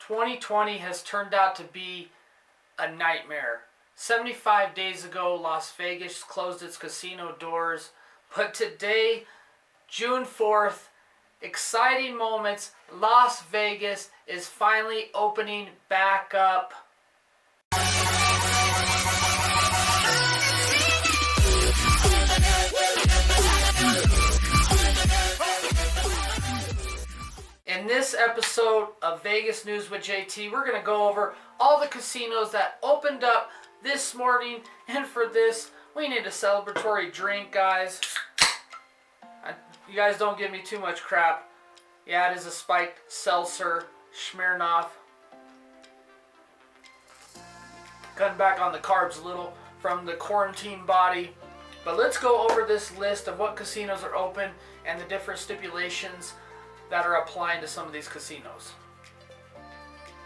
2020 has turned out to be a nightmare. 75 days ago, Las Vegas closed its casino doors. But today, June 4th, exciting moments. Las Vegas is finally opening back up. In this episode of Vegas News with JT, we're going to go over all the casinos that opened up this morning. And for this, we need a celebratory drink, guys. You guys don't give me too much crap. Yeah, it is a spiked seltzer, Smirnoff. Cutting back on the carbs a little from the quarantine body. But let's go over this list of what casinos are open and the different stipulations that are applying to some of these casinos.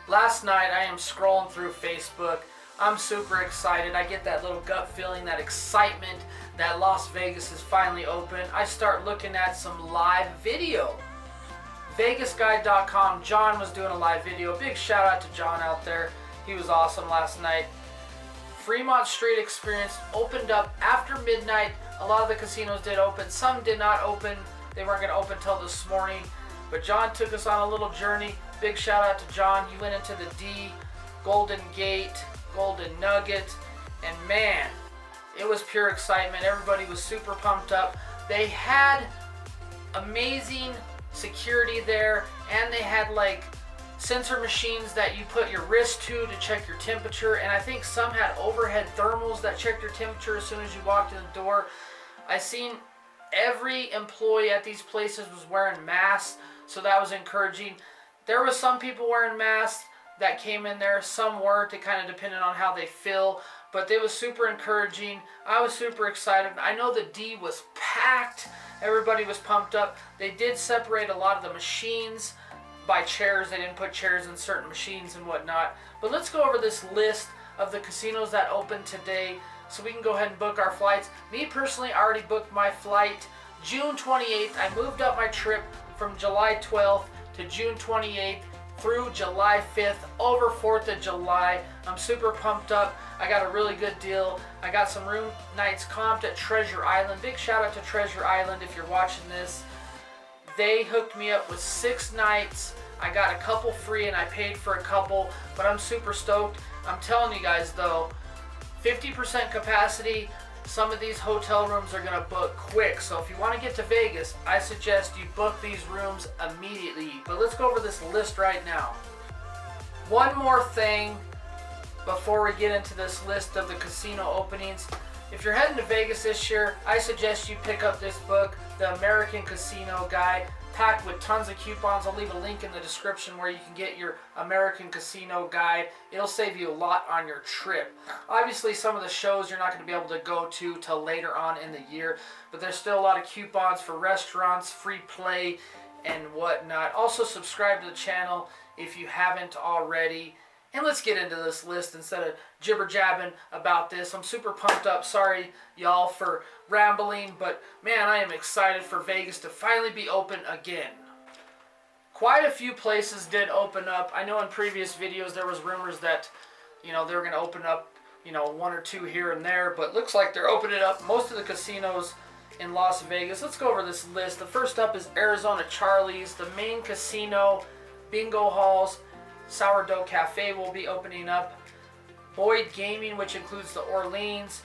Last night I am scrolling through Facebook. I'm super excited. I get that little gut feeling, that excitement that Las Vegas is finally open. I start looking at some live video. VegasGuide.com, John was doing a live video. Big shout out to John out there. He was awesome last night. Fremont Street Experience opened up after midnight. A lot of the casinos did open. Some did not open. They weren't going to open until this morning. But John took us on a little journey. Big shout out to John. He went into the D, Golden Gate, Golden Nugget, and man, it was pure excitement. Everybody was super pumped up. They had amazing security there, and they had like sensor machines that you put your wrist to check your temperature, and I think some had overhead thermals that checked your temperature as soon as you walked in the door. I seen every employee at these places was wearing masks, so that was encouraging. There was some people wearing masks that came in there, some weren't. It kind of depended on how they feel, but it was super encouraging. I was super excited. I know the D was packed. Everybody was pumped up. They did separate a lot of the machines by chairs. They didn't put chairs in certain machines and whatnot. But let's go over this list of the casinos that opened today so we can go ahead and book our flights. Me personally, I already booked my flight June 28th. I moved up my trip from July 12th to June 28th through July 5th over 4th of July. I'm super pumped up. I got a really good deal. I got some room nights comped at Treasure Island. Big shout out to Treasure Island if you're watching this. They hooked me up with 6 nights. I got a couple free and I paid for a couple, but I'm super stoked. I'm telling you guys though, 50% capacity. Some of these hotel rooms are gonna book quick. So if you wanna get to Vegas, I suggest you book these rooms immediately. But let's go over this list right now. One more thing before we get into this list of the casino openings. If you're heading to Vegas this year, I suggest you pick up this book, The American Casino Guide, packed with tons of coupons. I'll leave a link in the description where you can get your American Casino Guide. It'll save you a lot on your trip. Obviously, some of the shows you're not going to be able to go to till later on in the year, but there's still a lot of coupons for restaurants, free play, and whatnot. Also, subscribe to the channel if you haven't already. And let's get into this list instead of jibber-jabbing about this. I'm super pumped up. Sorry, y'all, for rambling, but man, I am excited for Vegas to finally be open again. Quite a few places did open up. I know in previous videos there was rumors that, they were going to open up, 1 or 2 here and there, but looks like they're opening up most of the casinos in Las Vegas. Let's go over this list. The first up is Arizona Charlie's, the main casino, bingo halls. Sourdough Cafe will be opening up. Boyd Gaming, which includes the Orleans,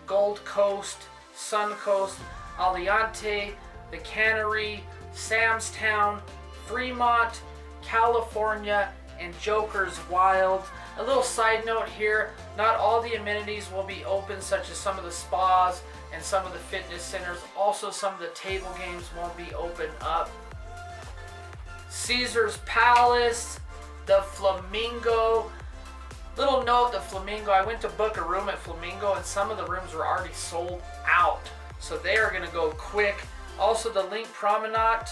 Gold Coast, Suncoast, Aliante, the Cannery, Sam's Town, Fremont, California, and Joker's Wild. A little side note here, not all the amenities will be open, such as some of the spas and some of the fitness centers. Also, some of the table games won't be open up. Caesar's Palace, the Flamingo. Little note, the Flamingo, I went to book a room at Flamingo and some of the rooms were already sold out. So they are going to go quick. Also the Link Promenade,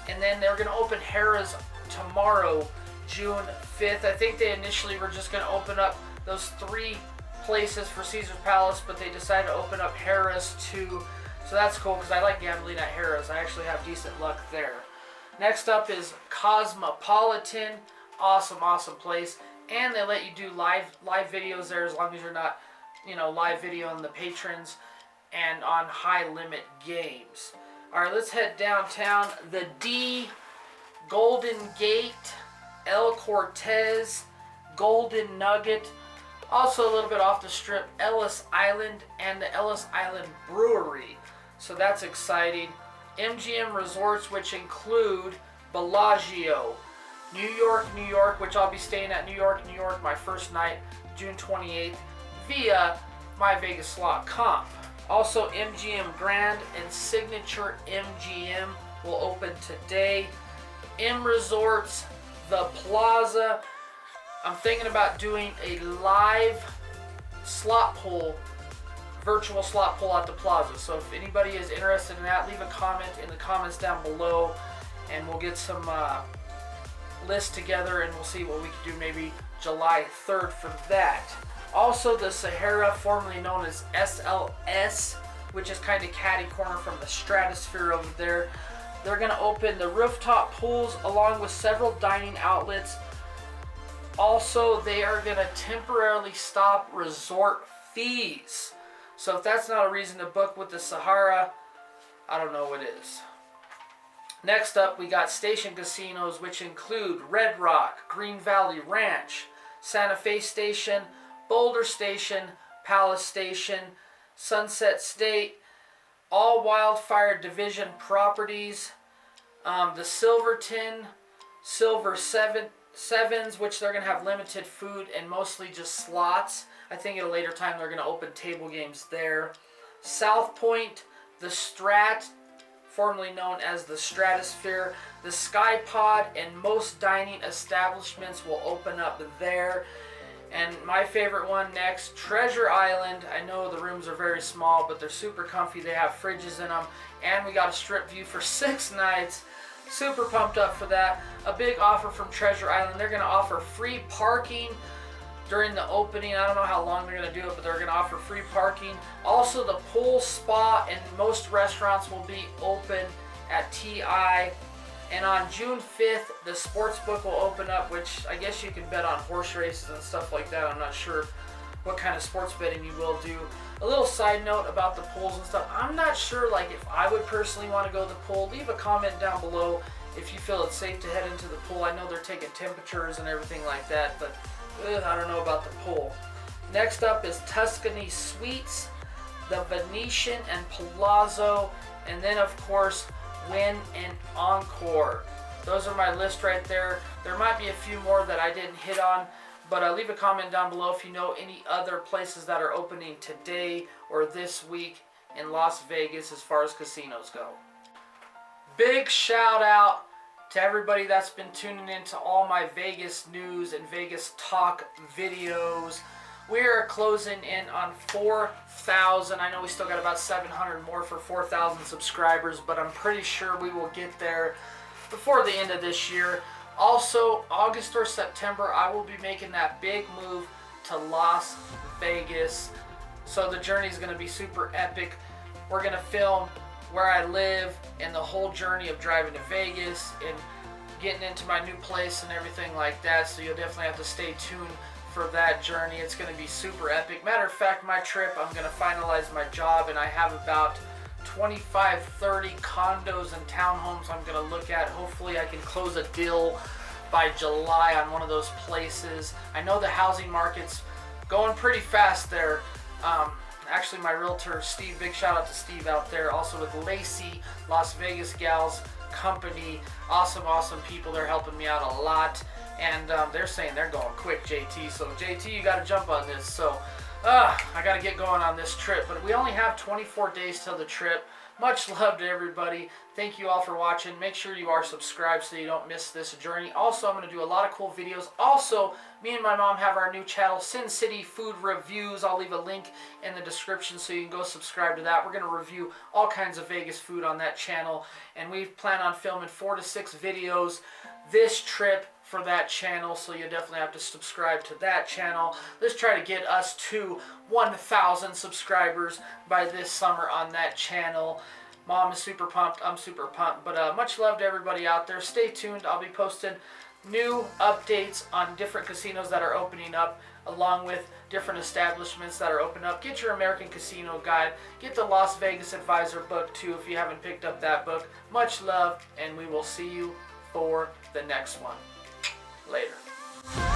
and then they're going to open Harrah's tomorrow, June 5th. I think they initially were just going to open up those 3 places for Caesar's Palace, but they decided to open up Harrah's too. So that's cool because I like gambling at Harrah's. I actually have decent luck there. Next up is Cosmopolitan. awesome, awesome place. And they let you do live videos there as long as you're not, you know, live videoing the patrons and on high limit games. Alright, let's head downtown. The D, Golden Gate, El Cortez, Golden Nugget. Also a little bit off the strip, Ellis Island and the Ellis Island Brewery. So that's exciting. Mgm Resorts, which include Bellagio, New York, which I'll be staying at New York, my first night, June 28th, via My Vegas Slot Comp. Also, MGM Grand and Signature MGM will open today. M Resorts, The Plaza. I'm thinking about doing a live slot pull, virtual slot pull at the Plaza. So if anybody is interested in that, leave a comment in the comments down below, and we'll get some lists together, and we'll see what we can do maybe July 3rd for that. Also, the Sahara, formerly known as SLS, which is kind of catty corner from the Stratosphere over there. They're going to open the rooftop pools along with several dining outlets. Also, they are going to temporarily stop resort fees. So if that's not a reason to book with the Sahara, I don't know what is. Next up, we got station casinos, which include Red Rock, Green Valley Ranch, Santa Fe Station, Boulder Station, Palace Station, Sunset State, all Wildfire Division properties, the Silverton, Silver Sevens, which they're going to have limited food and mostly just slots. I think at a later time they're going to open table games there. South Point, the Strat, formerly known as the Stratosphere, the Sky Pod, and most dining establishments will open up there. And my favorite one next, Treasure Island. I know the rooms are very small, but they're super comfy. They have fridges in them, and we got a strip view for 6 nights. Super pumped up for that. A big offer from Treasure Island. They're going to offer free parking during the opening. I don't know how long they're going to do it, but they're going to offer free parking. Also, the pool, spa, and most restaurants will be open at TI. And on June 5th, the sports book will open up, which I guess you can bet on horse races and stuff like that. I'm not sure what kind of sports betting you will do. A little side note about the pools and stuff. I'm not sure like if I would personally want to go to the pool. Leave a comment down below if you feel it's safe to head into the pool. I know they're taking temperatures and everything like that, but I don't know about the pool. Next up is Tuscany Suites, the Venetian and Palazzo, and then of course Wynn and Encore. Those are my list right there. There might be a few more that I didn't hit on, but leave a comment down below if you know any other places that are opening today or this week in Las Vegas as far as casinos go. Big shout out to everybody that's been tuning in to all my Vegas news and Vegas talk videos. We are closing in on 4,000. I know we still got about 700 more for 4,000 subscribers, but I'm pretty sure we will get there before the end of this year. Also, August or September, I will be making that big move to Las Vegas. So the journey is going to be super epic. We're going to film where I live and the whole journey of driving to Vegas and getting into my new place and everything like that. So you'll definitely have to stay tuned for that journey. It's going to be super epic. Matter of fact, my trip, I'm going to finalize my job, and I have about 25, 30 condos and townhomes I'm going to look at. Hopefully I can close a deal by July on one of those places. I know the housing market's going pretty fast there. Actually, my realtor, Steve, big shout out to Steve out there, also with Lacey, Las Vegas Gals Company. Awesome, awesome people. They're helping me out a lot. And they're saying they're going quick, JT. So, JT, you got to jump on this. So, I got to get going on this trip. But we only have 24 days till the trip. Much love to everybody. Thank you all for watching. Make sure you are subscribed so you don't miss this journey. Also, I'm going to do a lot of cool videos. Also, me and my mom have our new channel, Sin City Food Reviews. I'll leave a link in the description so you can go subscribe to that. We're going to review all kinds of Vegas food on that channel. And we plan on filming 4 to 6 videos this trip for that channel, so you definitely have to subscribe to that channel. Let's try to get us to 1,000 subscribers by this summer on that channel. Mom is super pumped. I'm super pumped. But much love to everybody out there. Stay tuned. I'll be posting new updates on different casinos that are opening up, along with different establishments that are opening up. Get your American Casino Guide. Get the Las Vegas Advisor book too if you haven't picked up that book. Much love, and we will see you for the next one. Later.